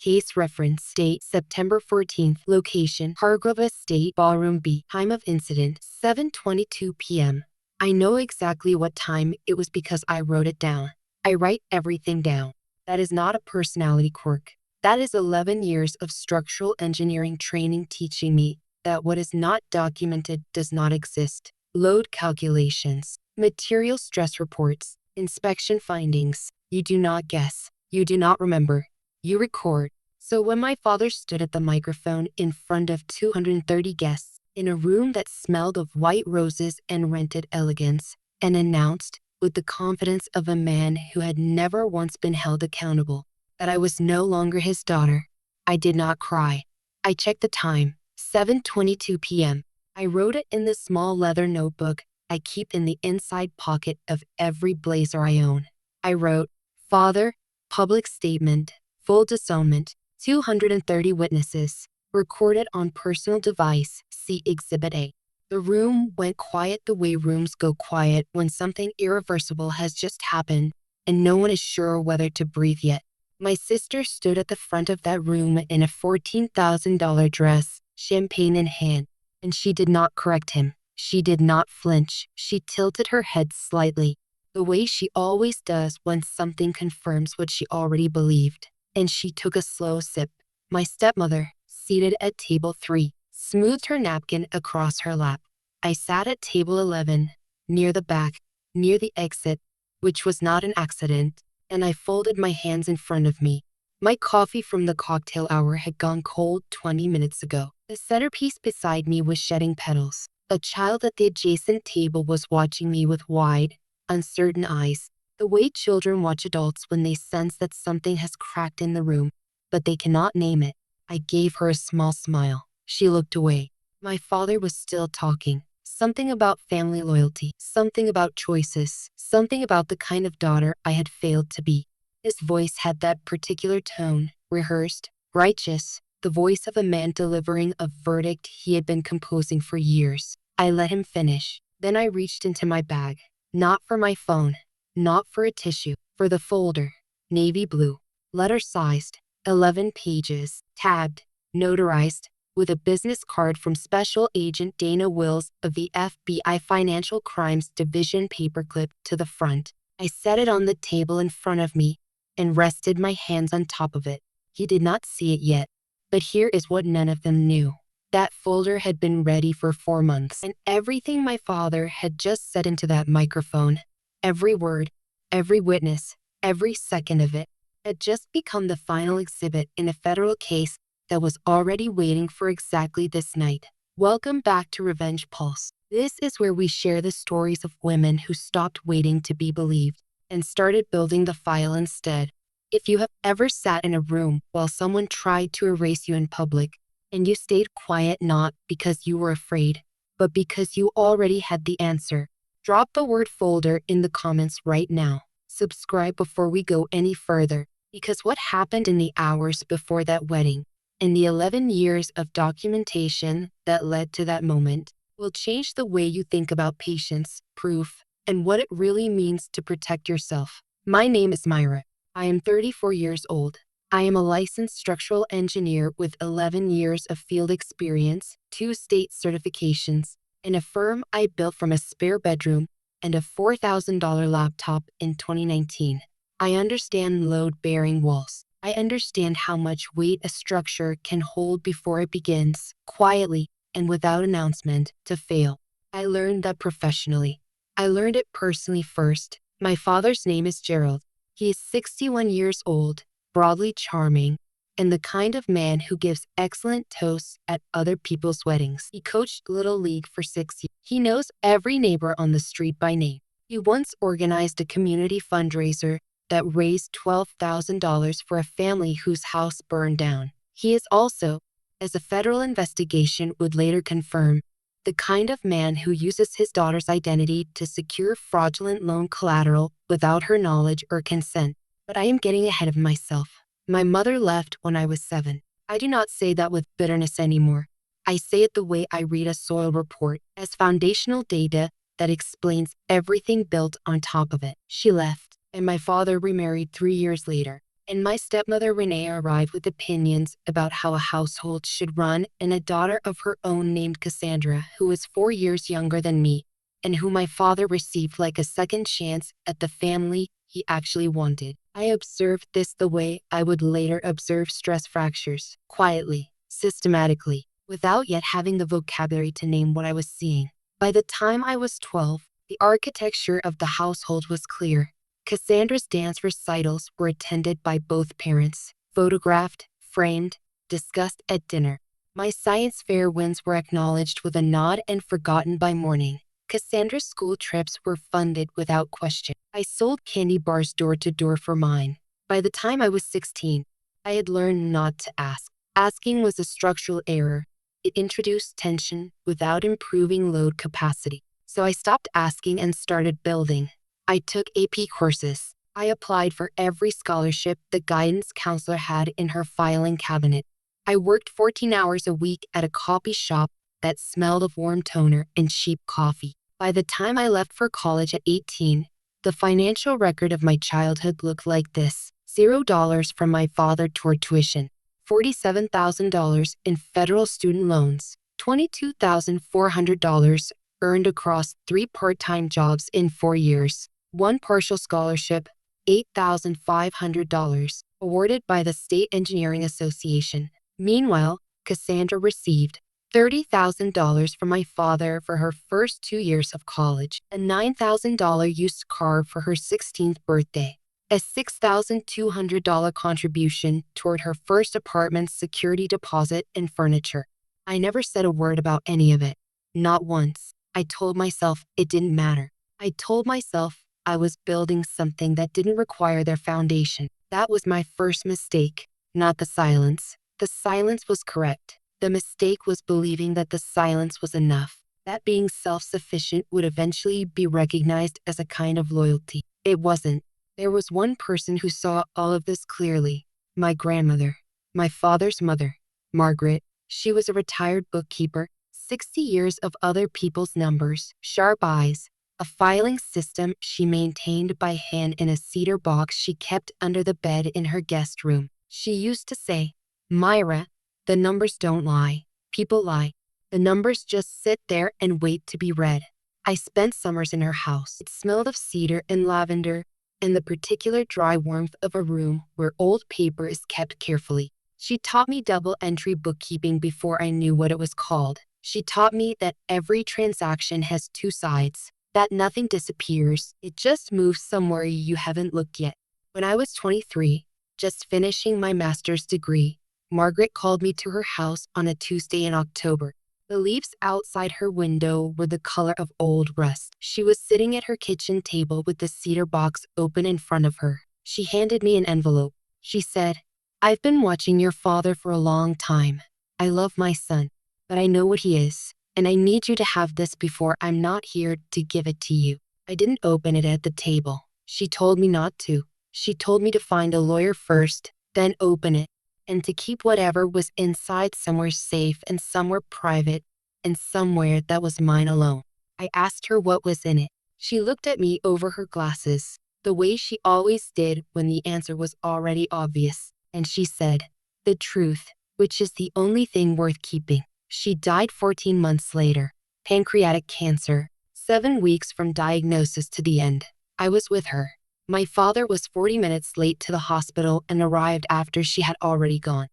Case reference. Date September 14th. Location Hargrove Estate, Ballroom B. Time of incident 7:22 p.m. I know exactly what time it was because I wrote it down. I write everything down. That is not a personality quirk. That is 11 years of structural engineering training teaching me that what is not documented does not exist. Load calculations, material stress reports, inspection findings. You do not guess. You do not remember. You record. So when my father stood at the microphone in front of 230 guests in a room that smelled of white roses and rented elegance, and announced, with the confidence of a man who had never once been held accountable, that I was no longer his daughter, I did not cry. I checked the time, 7:22 p.m. I wrote it in the small leather notebook I keep in the inside pocket of every blazer I own. I wrote, Father, public statement, full disownment, 230 witnesses, recorded on personal device, see Exhibit A. The room went quiet the way rooms go quiet when something irreversible has just happened and no one is sure whether to breathe yet. My sister stood at the front of that room in a $14,000 dress, champagne in hand, and she did not correct him. She did not flinch. She tilted her head slightly, the way she always does when something confirms what she already believed, and she took a slow sip. My stepmother, seated at table 3, smoothed her napkin across her lap. I sat at table 11, near the back, near the exit, which was not an accident, and I folded my hands in front of me. My coffee from the cocktail hour had gone cold 20 minutes ago. The centerpiece beside me was shedding petals. A child at the adjacent table was watching me with wide, uncertain eyes, the way children watch adults when they sense that something has cracked in the room, but they cannot name it. I gave her a small smile. She looked away. My father was still talking. Something about family loyalty, something about choices, something about the kind of daughter I had failed to be. His voice had that particular tone, rehearsed, righteous, the voice of a man delivering a verdict he had been composing for years. I let him finish. Then I reached into my bag. Not for my phone, not for a tissue, for the folder. Navy blue, letter-sized, 11 pages, tabbed, notarized, with a business card from Special Agent Dana Wills of the FBI Financial Crimes Division paperclip to the front. I set it on the table in front of me and rested my hands on top of it. He did not see it yet, but here is what none of them knew. That folder had been ready for 4 months, and everything my father had just said into that microphone, every word, every witness, every second of it, had just become the final exhibit in a federal case that was already waiting for exactly this night. Welcome back to Revenge Pulse. This is where we share the stories of women who stopped waiting to be believed and started building the file instead. If you have ever sat in a room while someone tried to erase you in public, and you stayed quiet not because you were afraid, but because you already had the answer, drop the word folder in the comments right now. Subscribe before we go any further, because what happened in the hours before that wedding, and the 11 years of documentation that led to that moment, will change the way you think about patience, proof, and what it really means to protect yourself. My name is Myra. I am 34 years old. I am a licensed structural engineer with 11 years of field experience, 2 state certifications, and a firm I built from a spare bedroom and a $4,000 laptop in 2019. I understand load-bearing walls. I understand how much weight a structure can hold before it begins, quietly and without announcement, to fail. I learned that professionally. I learned it personally first. My father's name is Gerald. He is 61 years old, broadly charming, and the kind of man who gives excellent toasts at other people's weddings. He coached Little League for 6 years. He knows every neighbor on the street by name. He once organized a community fundraiser that raised $12,000 for a family whose house burned down. He is also, as a federal investigation would later confirm, the kind of man who uses his daughter's identity to secure fraudulent loan collateral without her knowledge or consent. But I am getting ahead of myself. My mother left when I was 7. I do not say that with bitterness anymore. I say it the way I read a soil report, as foundational data that explains everything built on top of it. She left, and my father remarried 3 years later. and my stepmother Renee arrived with opinions about how a household should run, and a daughter of her own named Cassandra, who was 4 years younger than me, and who my father received like a second chance at the family he actually wanted. I observed this the way I would later observe stress fractures, quietly, systematically, without yet having the vocabulary to name what I was seeing. By the time I was 12, the architecture of the household was clear. Cassandra's dance recitals were attended by both parents, photographed, framed, discussed at dinner. My science fair wins were acknowledged with a nod and forgotten by morning. Cassandra's school trips were funded without question. I sold candy bars door to door for mine. By the time I was 16, I had learned not to ask. Asking was a structural error. It introduced tension without improving load capacity. So I stopped asking and started building. I took AP courses. I applied for every scholarship the guidance counselor had in her filing cabinet. I worked 14 hours a week at a coffee shop that smelled of warm toner and cheap coffee. By the time I left for college at 18, the financial record of my childhood looked like this: $0 from my father toward tuition, $47,000 in federal student loans, $22,400 earned across 3 part-time jobs in 4 years, 1 partial scholarship, $8,500, awarded by the State Engineering Association. Meanwhile, Cassandra received $30,000 from my father for her first 2 years of college, a $9,000 used car for her 16th birthday, a $6,200 contribution toward her first apartment's security deposit and furniture. I never said a word about any of it. Not once. I told myself it didn't matter. I told myself I was building something that didn't require their foundation. That was my first mistake, not the silence. The silence was correct. The mistake was believing that the silence was enough, that being self-sufficient would eventually be recognized as a kind of loyalty. It wasn't. There was one person who saw all of this clearly: my grandmother, my father's mother, Margaret. She was a retired bookkeeper, 60 years of other people's numbers, sharp eyes, a filing system she maintained by hand in a cedar box she kept under the bed in her guest room. She used to say, "Myra, the numbers don't lie. People lie. The numbers just sit there and wait to be read." I spent summers in her house. It smelled of cedar and lavender, and the particular dry warmth of a room where old paper is kept carefully. She taught me double-entry bookkeeping before I knew what it was called. She taught me that every transaction has 2 sides, that nothing disappears. It just moves somewhere you haven't looked yet. When I was 23, just finishing my master's degree, Margaret called me to her house on a Tuesday in October. The leaves outside her window were the color of old rust. She was sitting at her kitchen table with the cedar box open in front of her. She handed me an envelope. She said, "I've been watching your father for a long time. I love my son, but I know what he is, and I need you to have this before I'm not here to give it to you." I didn't open it at the table. She told me not to. She told me to find a lawyer first, then open it, and to keep whatever was inside somewhere safe and somewhere private and somewhere that was mine alone. I asked her what was in it. She looked at me over her glasses, the way she always did when the answer was already obvious, and she said, "The truth, which is the only thing worth keeping." She died 14 months later, pancreatic cancer, 7 weeks from diagnosis to the end. I was with her. My father was 40 minutes late to the hospital and arrived after she had already gone.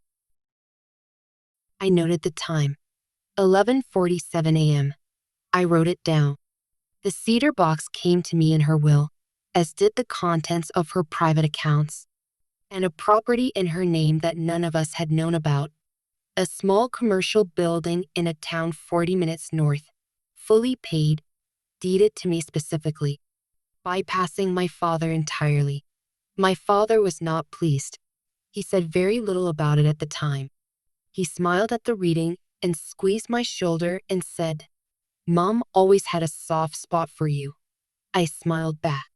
I noted the time. 11:47 a.m. I wrote it down. The cedar box came to me in her will, as did the contents of her private accounts, and a property in her name that none of us had known about. A small commercial building in a town 40 minutes north, fully paid, deeded to me specifically, bypassing my father entirely. My father was not pleased. He said very little about it at the time. He smiled at the reading and squeezed my shoulder and said, "Mom always had a soft spot for you." I smiled back.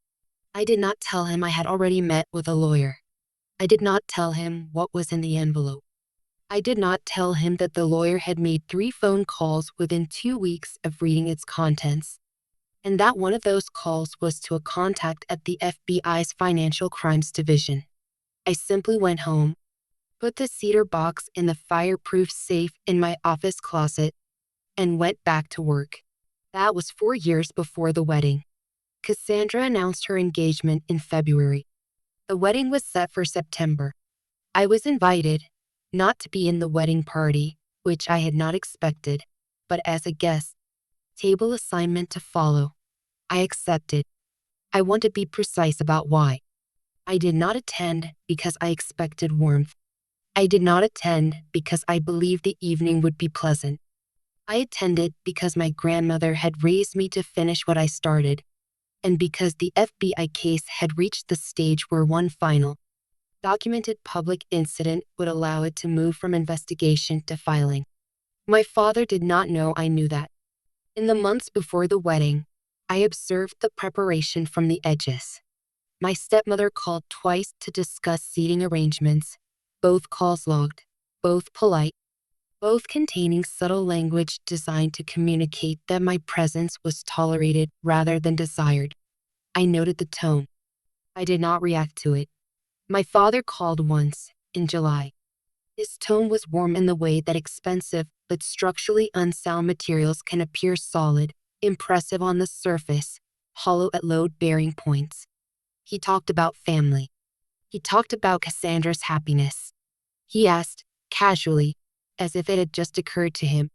I did not tell him I had already met with a lawyer. I did not tell him what was in the envelope. I did not tell him that the lawyer had made 3 phone calls within 2 weeks of reading its contents, and that one of those calls was to a contact at the FBI's Financial Crimes Division. I simply went home, put the cedar box in the fireproof safe in my office closet, and went back to work. That was 4 years before the wedding. Cassandra announced her engagement in February. The wedding was set for September. I was invited, not to be in the wedding party, which I had not expected, but as a guest. Table assignment to follow. I accepted. I want to be precise about why. I did not attend because I expected warmth. I did not attend because I believed the evening would be pleasant. I attended because my grandmother had raised me to finish what I started, and because the FBI case had reached the stage where one final, documented public incident would allow it to move from investigation to filing. My father did not know I knew that. In the months before the wedding, I observed the preparation from the edges. My stepmother called twice to discuss seating arrangements, both calls logged, both polite, both containing subtle language designed to communicate that my presence was tolerated rather than desired. I noted the tone. I did not react to it. My father called once, in July. His tone was warm in the way that expensive but structurally unsound materials can appear solid, impressive on the surface, hollow at load-bearing points. He talked about family. He talked about Cassandra's happiness. He asked, casually, as if it had just occurred to him,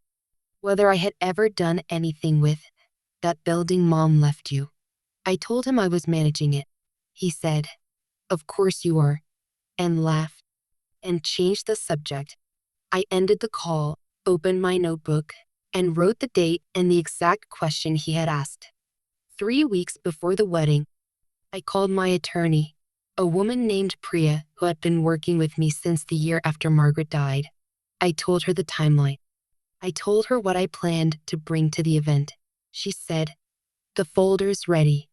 whether I had ever done anything with that building Mom left you. I told him I was managing it. He said, "Of course you are," and laughed, and changed the subject. I ended the call, opened my notebook, and wrote the date and the exact question he had asked. 3 weeks before the wedding, I called my attorney, a woman named Priya who had been working with me since the year after Margaret died. I told her the timeline. I told her what I planned to bring to the event. She said, "The folder's ready.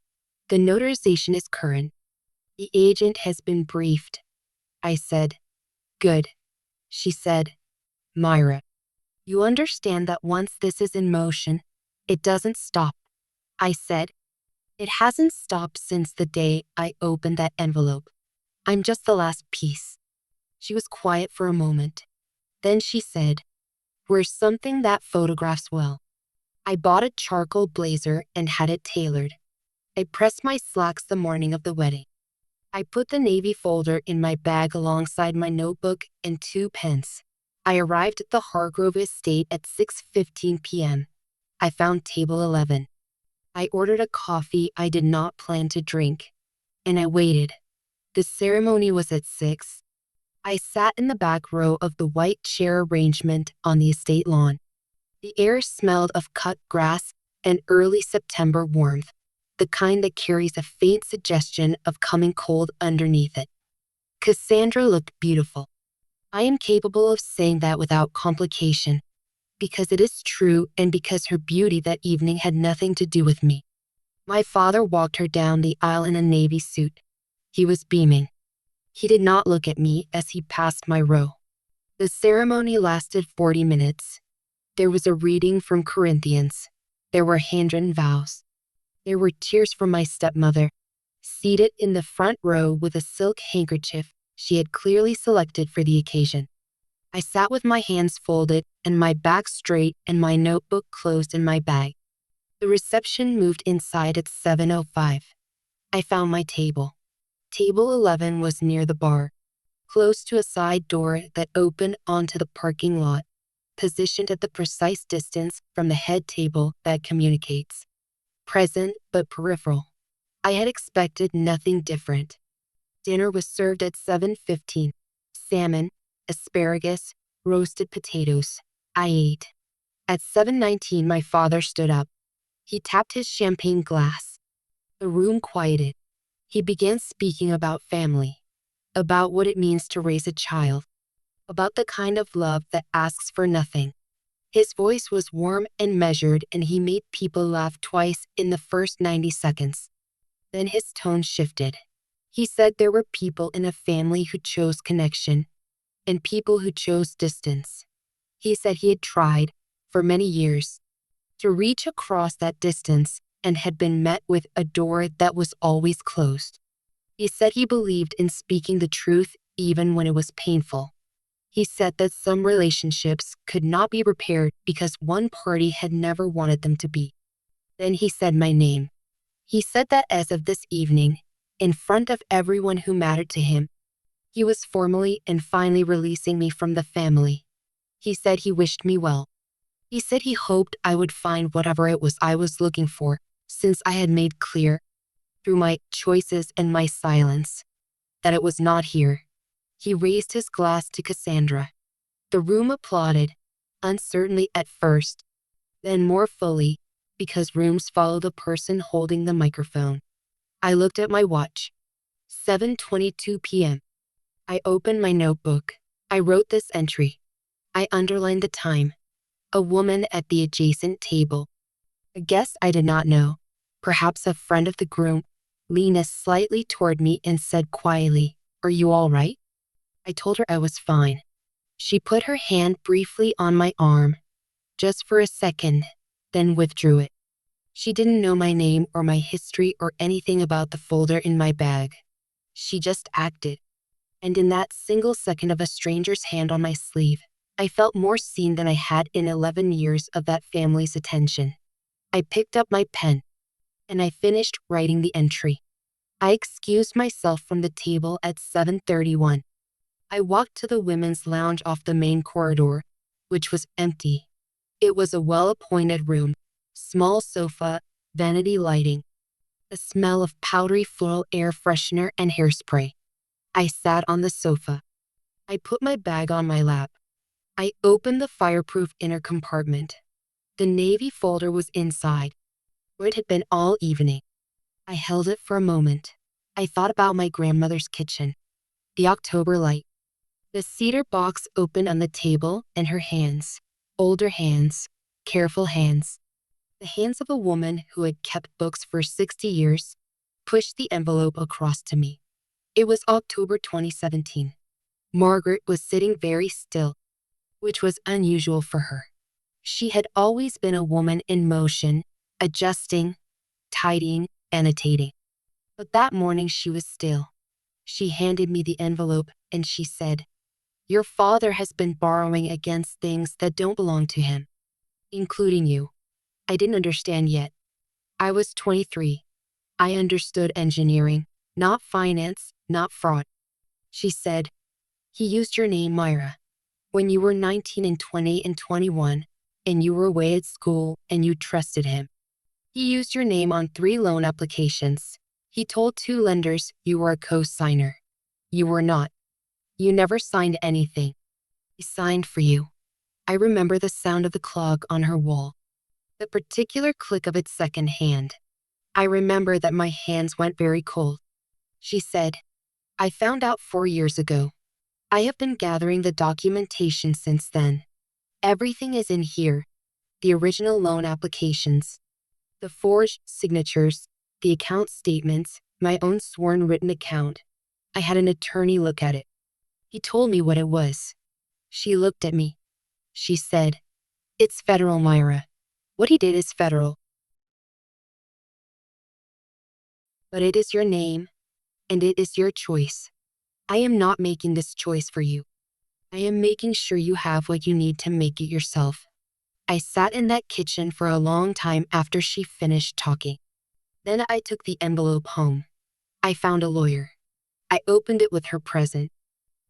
The notarization is current. The agent has been briefed." I said, "Good." She said, "Myra, you understand that once this is in motion, it doesn't stop." I said, "It hasn't stopped since the day I opened that envelope. I'm just the last piece." She was quiet for a moment. Then she said, "We're something that photographs well." I bought a charcoal blazer and had it tailored. I pressed my slacks the morning of the wedding. I put the navy folder in my bag alongside my notebook and 2 pens. I arrived at the Hargrove estate at 6:15 p.m. I found table 11. I ordered a coffee I did not plan to drink, and I waited. The ceremony was at 6. I sat in the back row of the white chair arrangement on the estate lawn. The air smelled of cut grass and early September warmth, the kind that carries a faint suggestion of coming cold underneath it. Cassandra looked beautiful. I am capable of saying that without complication, because it is true and because her beauty that evening had nothing to do with me. My father walked her down the aisle in a navy suit. He was beaming. He did not look at me as he passed my row. The ceremony lasted 40 minutes. There was a reading from Corinthians. There were handwritten vows. There were tears from my stepmother, seated in the front row with a silk handkerchief she had clearly selected for the occasion. I sat with my hands folded and my back straight and my notebook closed in my bag. The reception moved inside at 7:05. I found my table. Table 11 was near the bar, close to a side door that opened onto the parking lot, positioned at the precise distance from the head table that communicates. Present but peripheral. I had expected nothing different. Dinner was served at 7:15. Salmon, asparagus, roasted potatoes. I ate. At 7:19 my father stood up. He tapped his champagne glass. The room quieted. He began speaking about family, about what it means to raise a child, about the kind of love that asks for nothing. His voice was warm and measured, and he made people laugh twice in the first 90 seconds. Then his tone shifted. He said there were people in a family who chose connection, and people who chose distance. He said he had tried, for many years, to reach across that distance and had been met with a door that was always closed. He said he believed in speaking the truth even when it was painful. He said that some relationships could not be repaired because one party had never wanted them to be. Then he said my name. He said that as of this evening, in front of everyone who mattered to him, he was formally and finally releasing me from the family. He said he wished me well. He said he hoped I would find whatever it was I was looking for, since I had made clear, through my choices and my silence, that it was not here. He raised his glass to Cassandra. The room applauded, uncertainly at first, then more fully, because rooms follow the person holding the microphone. I looked at my watch. 7:22 p.m. I opened my notebook. I wrote this entry. I underlined the time. A woman at the adjacent table. A guest I did not know, perhaps a friend of the groom, leaned slightly toward me and said quietly, "Are you all right?" I told her I was fine. She put her hand briefly on my arm, just for a second, then withdrew it. She didn't know my name or my history or anything about the folder in my bag. She just acted. And in that single second of a stranger's hand on my sleeve, I felt more seen than I had in 11 years of that family's attention. I picked up my pen, and I finished writing the entry. I excused myself from the table at 7:31. I walked to the women's lounge off the main corridor, which was empty. It was a well-appointed room, small sofa, vanity lighting, a smell of powdery floral air freshener and hairspray. I sat on the sofa. I put my bag on my lap. I opened the fireproof inner compartment. The navy folder was inside, where it had been all evening. I held it for a moment. I thought about my grandmother's kitchen, the October light, the cedar box open on the table, and her hands, older hands, careful hands. The hands of a woman who had kept books for 60 years, pushed the envelope across to me. It was October 2017. Margaret was sitting very still, which was unusual for her. She had always been a woman in motion, adjusting, tidying, annotating. But that morning she was still. She handed me the envelope and she said, "Your father has been borrowing against things that don't belong to him, including you." I didn't understand yet. I was 23. I understood engineering, not finance, not fraud. She said, "He used your name, Myra, when you were 19 and 20 and 21, and you were away at school and you trusted him. He used your name on 3 loan applications. He told 2 lenders you were a co-signer. You were not. You never signed anything. He signed for you." I remember the sound of the clock on her wall, the particular click of its second hand. I remember that my hands went very cold. She said, "I found out 4 years ago. I have been gathering the documentation since then. Everything is in here. The original loan applications, the forged signatures, the account statements, my own sworn written account. I had an attorney look at it. He told me what it was." She looked at me. She said, "It's federal, Myra. What he did is federal. But it is your name, and it is your choice. I am not making this choice for you. I am making sure you have what you need to make it yourself." I sat in that kitchen for a long time after she finished talking. Then I took the envelope home. I found a lawyer. I opened it with her present,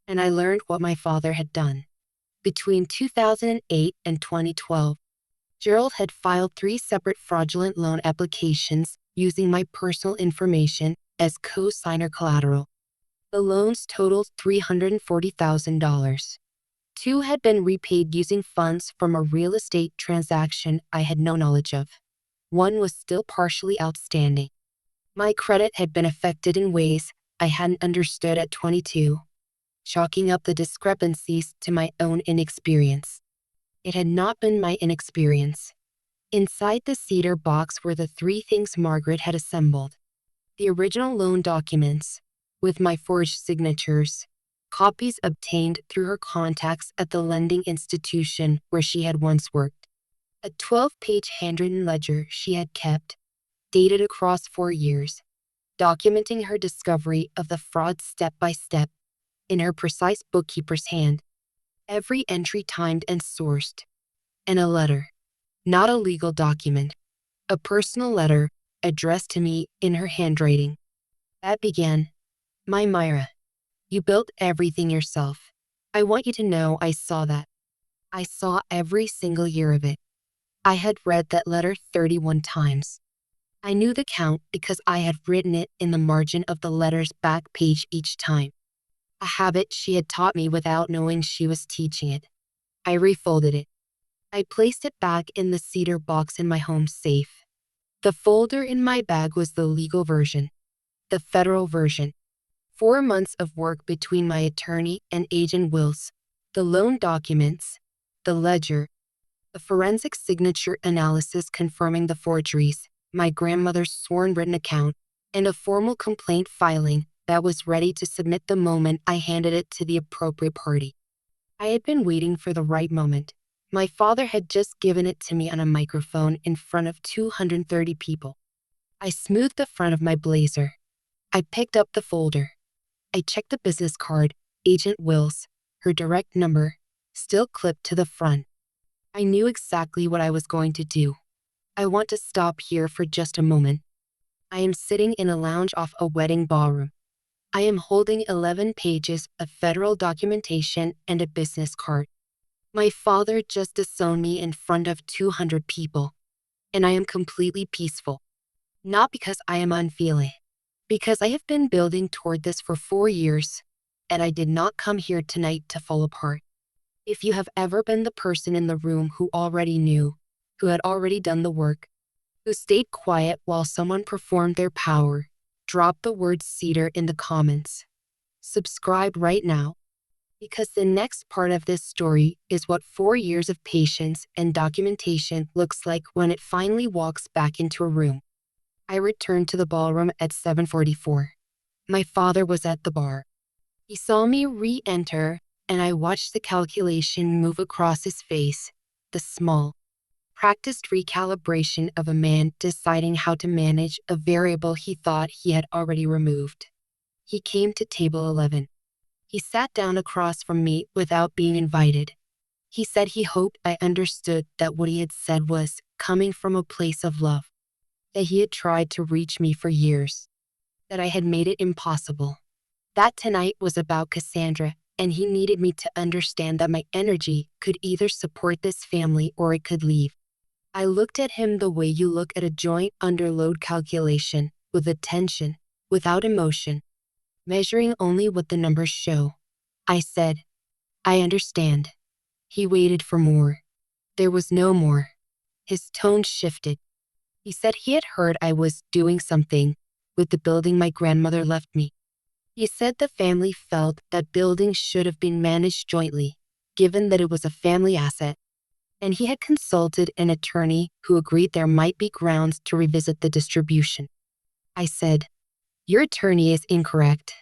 and I learned what my father had done. Between 2008 and 2012, Gerald had filed 3 separate fraudulent loan applications using my personal information as co-signer collateral. The loans totaled $340,000. 2 had been repaid using funds from a real estate transaction I had no knowledge of. 1 was still partially outstanding. My credit had been affected in ways I hadn't understood at 22, chalking up the discrepancies to my own inexperience. It had not been my inexperience. Inside the cedar box were the 3 things Margaret had assembled. The original loan documents, with my forged signatures, copies obtained through her contacts at the lending institution where she had once worked, a 12-page handwritten ledger she had kept, dated across 4 years, documenting her discovery of the fraud step by step, in her precise bookkeeper's hand. Every entry timed and sourced. And a letter. Not a legal document. A personal letter, addressed to me in her handwriting. That began, "My Myra, you built everything yourself. I want you to know I saw that. I saw every single year of it. I had read that letter 31 times. I knew the count because I had written it in the margin of the letter's back page each time. A habit she had taught me without knowing she was teaching it. I refolded it. I placed it back in the cedar box in my home safe. The folder in my bag was the legal version, the federal version. 4 months of work between my attorney and agent Wills, the loan documents, the ledger, the forensic signature analysis confirming the forgeries, my grandmother's sworn written account, and a formal complaint filing that was ready to submit the moment I handed it to the appropriate party. I had been waiting for the right moment. My father had just given it to me on a microphone in front of 230 people. I smoothed the front of my blazer. I picked up the folder. I checked the business card, Agent Wills, her direct number, still clipped to the front. I knew exactly what I was going to do. I want to stop here for just a moment. I am sitting in a lounge off a wedding ballroom. I am holding 11 pages of federal documentation and a business card. My father just disowned me in front of 200 people, and I am completely peaceful. Not because I am unfeeling, because I have been building toward this for 4 years, and I did not come here tonight to fall apart. If you have ever been the person in the room who already knew, who had already done the work, who stayed quiet while someone performed their power, drop the word CEDAR in the comments. Subscribe right now, because the next part of this story is what 4 years of patience and documentation looks like when it finally walks back into a room. I returned to the ballroom at 7:44. My father was at the bar. He saw me re-enter, and I watched the calculation move across his face, the small, practiced recalibration of a man deciding how to manage a variable he thought he had already removed. He came to table 11. He sat down across from me without being invited. He said he hoped I understood that what he had said was coming from a place of love, that he had tried to reach me for years, that I had made it impossible, that tonight was about Cassandra, and he needed me to understand that my energy could either support this family or it could leave. I looked at him the way you look at a joint under load calculation, with attention, without emotion, measuring only what the numbers show. I said, "I understand." He waited for more. There was no more. His tone shifted. He said he had heard I was doing something with the building my grandmother left me. He said the family felt that building should have been managed jointly, given that it was a family asset, and he had consulted an attorney who agreed there might be grounds to revisit the distribution. I said, "Your attorney is incorrect."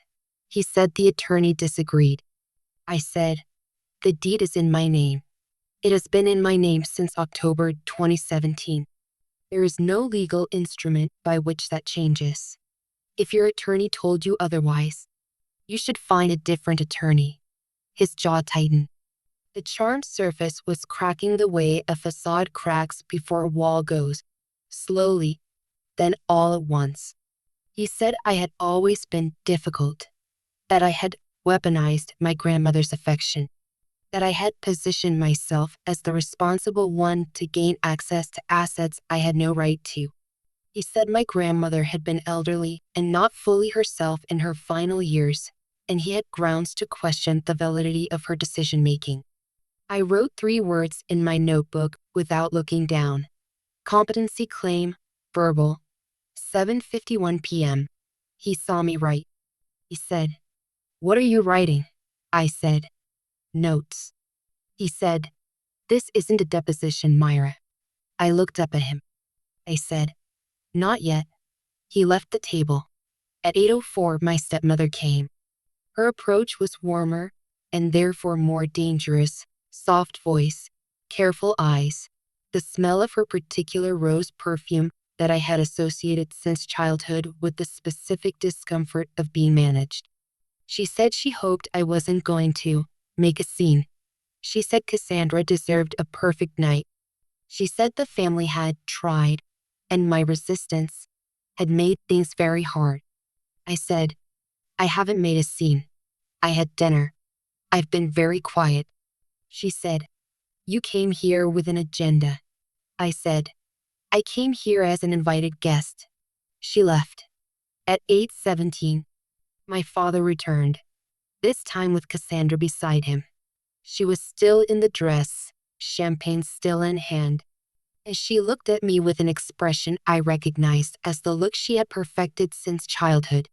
He said the attorney disagreed. I said, "The deed is in my name. It has been in my name since October 2017. There is no legal instrument by which that changes. If your attorney told you otherwise, you should find a different attorney." His jaw tightened. The charmed surface was cracking the way a facade cracks before a wall goes, slowly, then all at once. He said I had always been difficult, that I had weaponized my grandmother's affection, that I had positioned myself as the responsible one to gain access to assets I had no right to. He said my grandmother had been elderly and not fully herself in her final years, and he had grounds to question the validity of her decision-making. I wrote 3 words in my notebook without looking down. Competency claim, verbal. 7:51 p.m. He saw me write. He said, "What are you writing?" I said, "Notes." He said, "This isn't a deposition, Myra." I looked up at him. I said, "Not yet." He left the table. At 8:04, my stepmother came. Her approach was warmer, and therefore more dangerous, soft voice, careful eyes, the smell of her particular rose perfume that I had associated since childhood with the specific discomfort of being managed. She said she hoped I wasn't going to make a scene. She said Cassandra deserved a perfect night. She said the family had tried, and my resistance had made things very hard. I said, I haven't made a scene. I had dinner. I've been very quiet. She said, you came here with an agenda. I said, I came here as an invited guest. She left. At 8:17, my father returned, this time with Cassandra beside him. She was still in the dress, champagne still in hand, and she looked at me with an expression I recognized as the look she had perfected since childhood.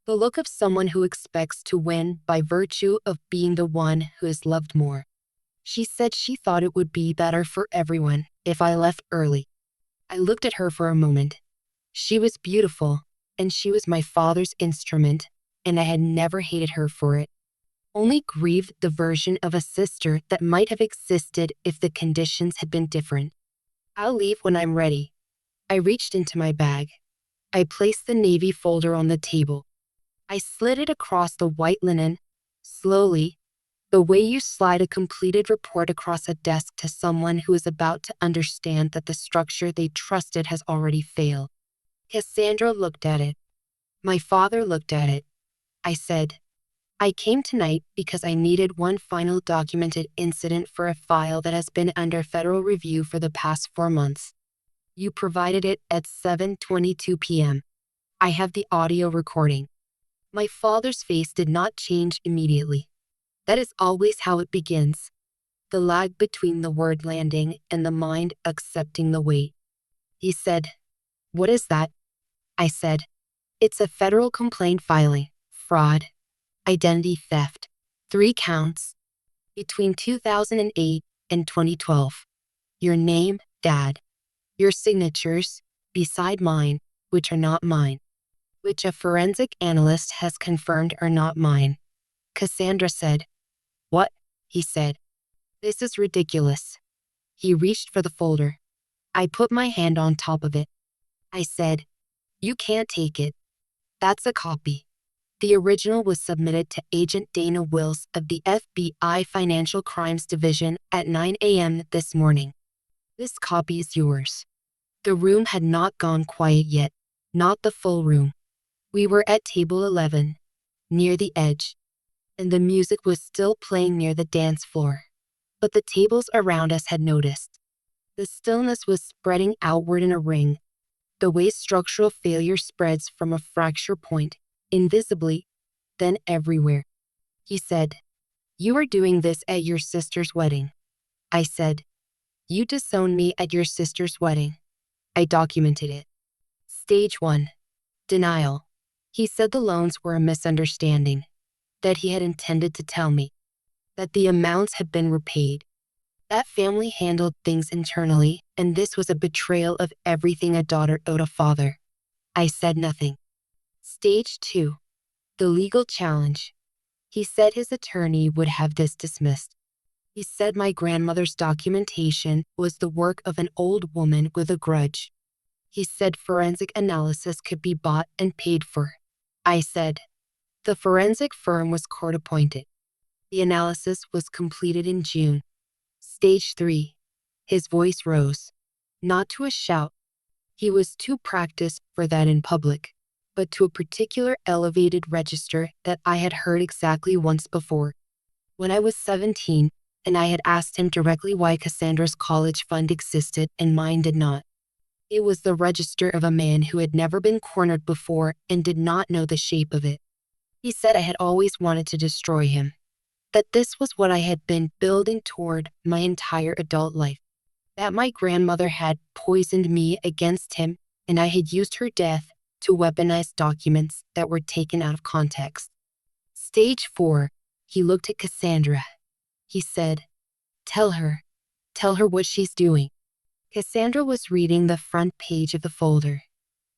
The look of someone who expects to win by virtue of being the one who is loved more. She said she thought it would be better for everyone if I left early. I looked at her for a moment. She was beautiful, and she was my father's instrument, and I had never hated her for it. Only grieved the version of a sister that might have existed if the conditions had been different. I'll leave when I'm ready. I reached into my bag. I placed the navy folder on the table. I slid it across the white linen, slowly, the way you slide a completed report across a desk to someone who is about to understand that the structure they trusted has already failed. Cassandra looked at it. My father looked at it. I said, I came tonight because I needed one final documented incident for a file that has been under federal review for the past 4 months. You provided it at 7:22 p.m. I have the audio recording. My father's face did not change immediately. That is always how it begins. The lag between the word landing and the mind accepting the weight. He said, what is that? I said, it's a federal complaint filing, fraud, identity theft, 3 counts, between 2008 and 2012. Your name, Dad. Your signatures, beside mine, which are not mine, which a forensic analyst has confirmed are not mine. Cassandra said, what? He said, this is ridiculous. He reached for the folder. I put my hand on top of it. I said, you can't take it. That's a copy. The original was submitted to Agent Dana Wills of the FBI Financial Crimes Division at 9 a.m. this morning. This copy is yours. The room had not gone quiet yet, not the full room. We were at table 11, near the edge, and the music was still playing near the dance floor. But the tables around us had noticed. The stillness was spreading outward in a ring, the way structural failure spreads from a fracture point, invisibly, then everywhere. He said, you are doing this at your sister's wedding. I said, you disowned me at your sister's wedding. I documented it. Stage 1. Denial. He said the loans were a misunderstanding, that he had intended to tell me, that the amounts had been repaid. That family handled things internally, and this was a betrayal of everything a daughter owed a father. I said nothing. Stage 2. The legal challenge. He said his attorney would have this dismissed. He said my grandmother's documentation was the work of an old woman with a grudge. He said forensic analysis could be bought and paid for. I said, the forensic firm was court-appointed. The analysis was completed in June. Stage 3. His voice rose. Not to a shout. He was too practiced for that in public, but to a particular elevated register that I had heard exactly once before. When I was 17, and I had asked him directly why Cassandra's college fund existed and mine did not. It was the register of a man who had never been cornered before and did not know the shape of it. He said I had always wanted to destroy him, that this was what I had been building toward my entire adult life, that my grandmother had poisoned me against him and I had used her death to weaponize documents that were taken out of context. Stage 4. He looked at Cassandra. He said, tell her what she's doing. Cassandra was reading the front page of the folder.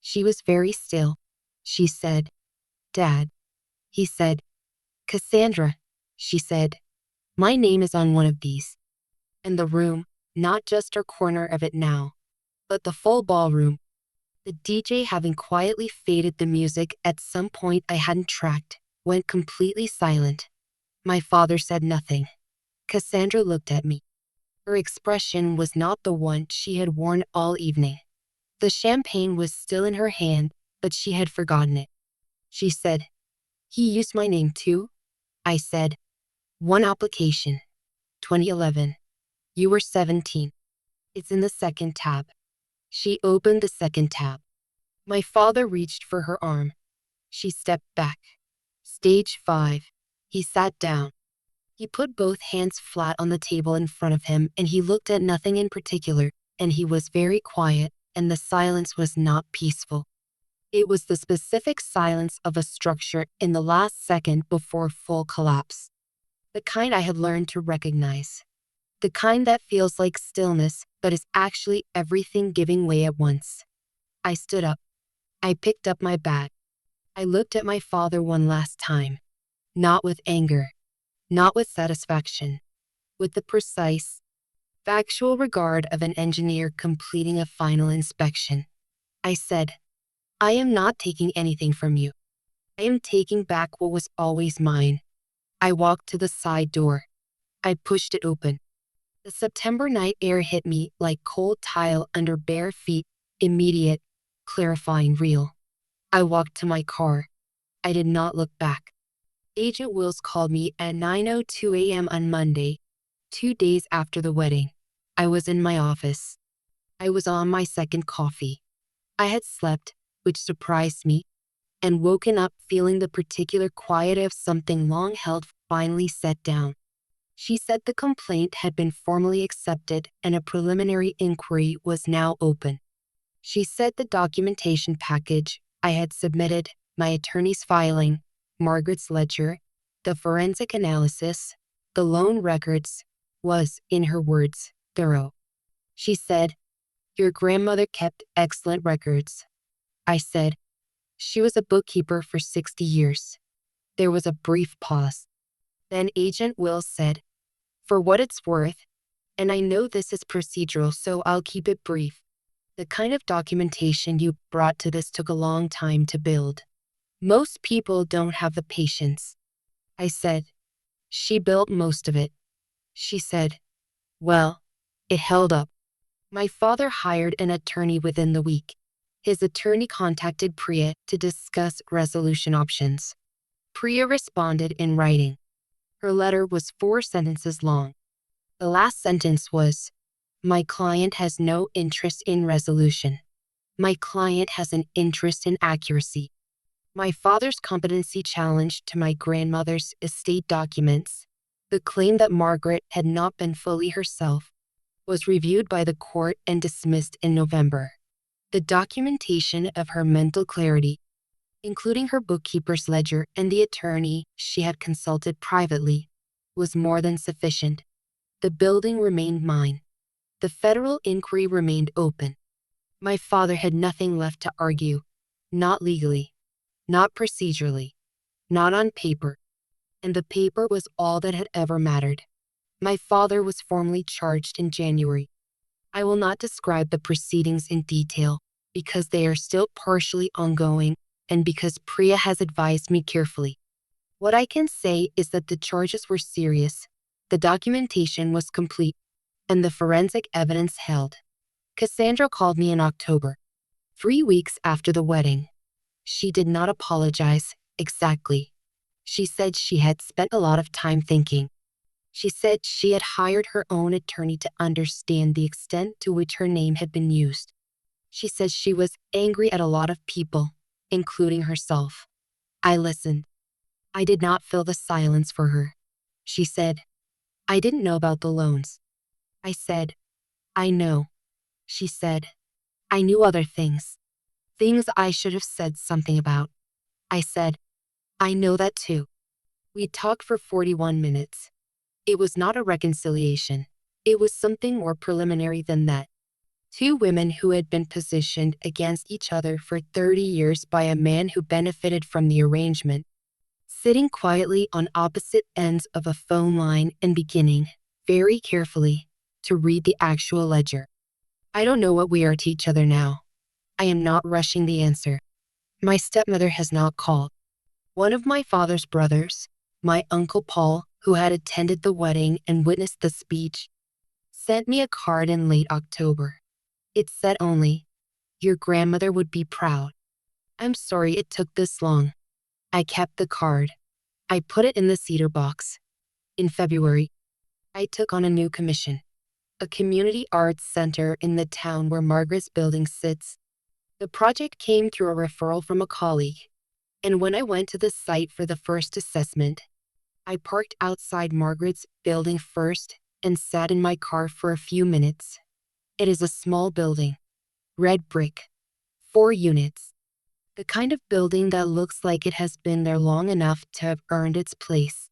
She was very still. She said, Dad. He said, Cassandra, she said, my name is on one of these. And the room, not just her corner of it now, but the full ballroom. The DJ having quietly faded the music at some point I hadn't tracked, went completely silent. My father said nothing. Cassandra looked at me. Her expression was not the one she had worn all evening. The champagne was still in her hand, but she had forgotten it. She said, "He used my name too?" I said, "One application. 2011. You were 17. It's in the second tab." She opened the second tab. My father reached for her arm. She stepped back. Stage 5. He sat down. He put both hands flat on the table in front of him and he looked at nothing in particular, and he was very quiet, and the silence was not peaceful. It was the specific silence of a structure in the last second before full collapse. The kind I had learned to recognize. The kind that feels like stillness, but is actually everything giving way at once. I stood up. I picked up my bag. I looked at my father one last time. Not with anger. Not with satisfaction. With the precise, factual regard of an engineer completing a final inspection. I said, "I am not taking anything from you. I am taking back what was always mine." I walked to the side door. I pushed it open. The September night air hit me like cold tile under bare feet, immediate, clarifying, real. I walked to my car. I did not look back. Agent Wills called me at 9:02 a.m. on Monday, 2 days after the wedding. I was in my office. I was on my second coffee. I had slept, which surprised me, and woken up feeling the particular quiet of something long held finally set down. She said the complaint had been formally accepted and a preliminary inquiry was now open. She said the documentation package I had submitted, my attorney's filing, Margaret's ledger, the forensic analysis, the loan records, was, in her words, thorough. She said, "Your grandmother kept excellent records." I said, "She was a bookkeeper for 60 years. There was a brief pause. Then Agent Wills said, "For what it's worth, and I know this is procedural so I'll keep it brief, the kind of documentation you brought to this took a long time to build. Most people don't have the patience." I said, "She built most of it." She said, "Well, it held up." My father hired an attorney within the week. His attorney contacted Priya to discuss resolution options. Priya responded in writing. Her letter was 4 sentences long. The last sentence was, "My client has no interest in resolution. My client has an interest in accuracy." My father's competency challenge to my grandmother's estate documents, the claim that Margaret had not been fully herself, was reviewed by the court and dismissed in November. The documentation of her mental clarity, including her bookkeeper's ledger and the attorney she had consulted privately, was more than sufficient. The building remained mine. The federal inquiry remained open. My father had nothing left to argue, not legally, not procedurally, not on paper, and the paper was all that had ever mattered. My father was formally charged in January. I will not describe the proceedings in detail because they are still partially ongoing and because Priya has advised me carefully. What I can say is that the charges were serious, the documentation was complete, and the forensic evidence held. Cassandra called me in October, 3 weeks after the wedding. She did not apologize, exactly. She said she had spent a lot of time thinking. She said she had hired her own attorney to understand the extent to which her name had been used. She said she was angry at a lot of people, including herself. I listened. I did not fill the silence for her. She said, "I didn't know about the loans." I said, "I know." She said, "I knew other things. Things I should have said something about." I said, "I know that too." We talked for 41 minutes. It was not a reconciliation. It was something more preliminary than that. Two women who had been positioned against each other for 30 years by a man who benefited from the arrangement, sitting quietly on opposite ends of a phone line and beginning, very carefully, to read the actual ledger. I don't know what we are to each other now. I am not rushing the answer. My stepmother has not called. One of my father's brothers, my Uncle Paul, who had attended the wedding and witnessed the speech, sent me a card in late October. It said only, "Your grandmother would be proud." I'm sorry it took this long. I kept the card. I put it in the cedar box. In February, I took on a new commission, a community arts center in the town where Margaret's building sits. The project came through a referral from a colleague, and when I went to the site for the first assessment, I parked outside Margaret's building first and sat in my car for a few minutes. It is a small building, red brick, 4 units. The kind of building that looks like it has been there long enough to have earned its place.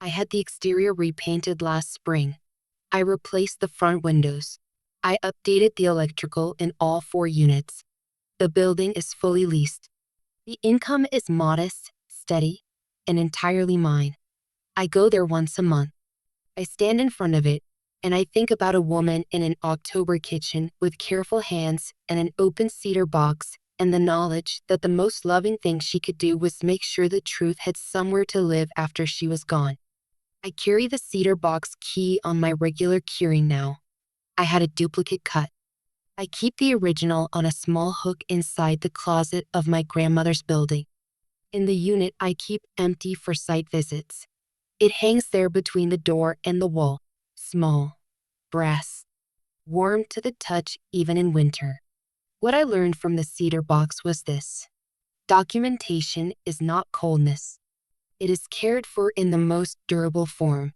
I had the exterior repainted last spring. I replaced the front windows. I updated the electrical in all 4 units. The building is fully leased. The income is modest, steady, and entirely mine. I go there once a month. I stand in front of it, and I think about a woman in an October kitchen with careful hands and an open cedar box, and the knowledge that the most loving thing she could do was make sure the truth had somewhere to live after she was gone. I carry the cedar box key on my regular keyring now. I had a duplicate cut. I keep the original on a small hook inside the closet of my grandmother's building. In the unit I keep empty for site visits. It hangs there between the door and the wall, small, brass, warm to the touch even in winter. What I learned from the cedar box was this: documentation is not coldness. It is cared for in the most durable form.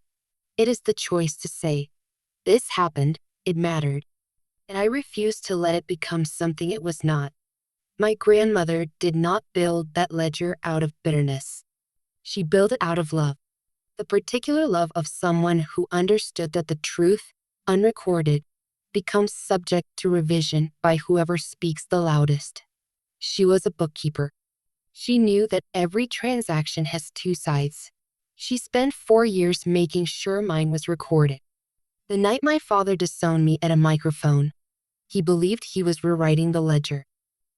It is the choice to say, "This happened, it mattered," and I refuse to let it become something it was not. My grandmother did not build that ledger out of bitterness. She built it out of love. The particular love of someone who understood that the truth, unrecorded, becomes subject to revision by whoever speaks the loudest. She was a bookkeeper. She knew that every transaction has 2 sides. She spent 4 years making sure mine was recorded. The night my father disowned me at a microphone, he believed he was rewriting the ledger.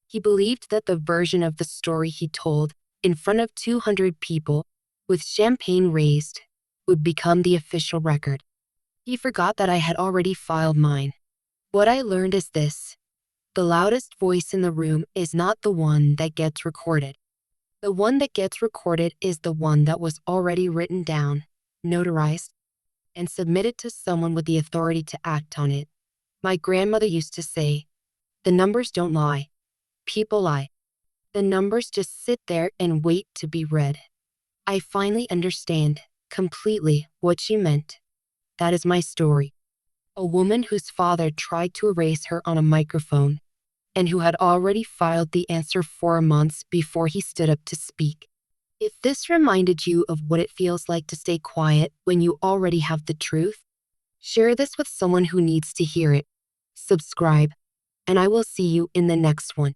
He believed that the version of the story he told in front of 200 people, with champagne raised, would become the official record. He forgot that I had already filed mine. What I learned is this: the loudest voice in the room is not the one that gets recorded. The one that gets recorded is the one that was already written down, notarized, and submitted to someone with the authority to act on it. My grandmother used to say, "The numbers don't lie. People lie. The numbers just sit there and wait to be read." I finally understand completely what she meant. That is my story. A woman whose father tried to erase her on a microphone, and who had already filed the answer 4 months before he stood up to speak. If this reminded you of what it feels like to stay quiet when you already have the truth, share this with someone who needs to hear it. Subscribe, and I will see you in the next one.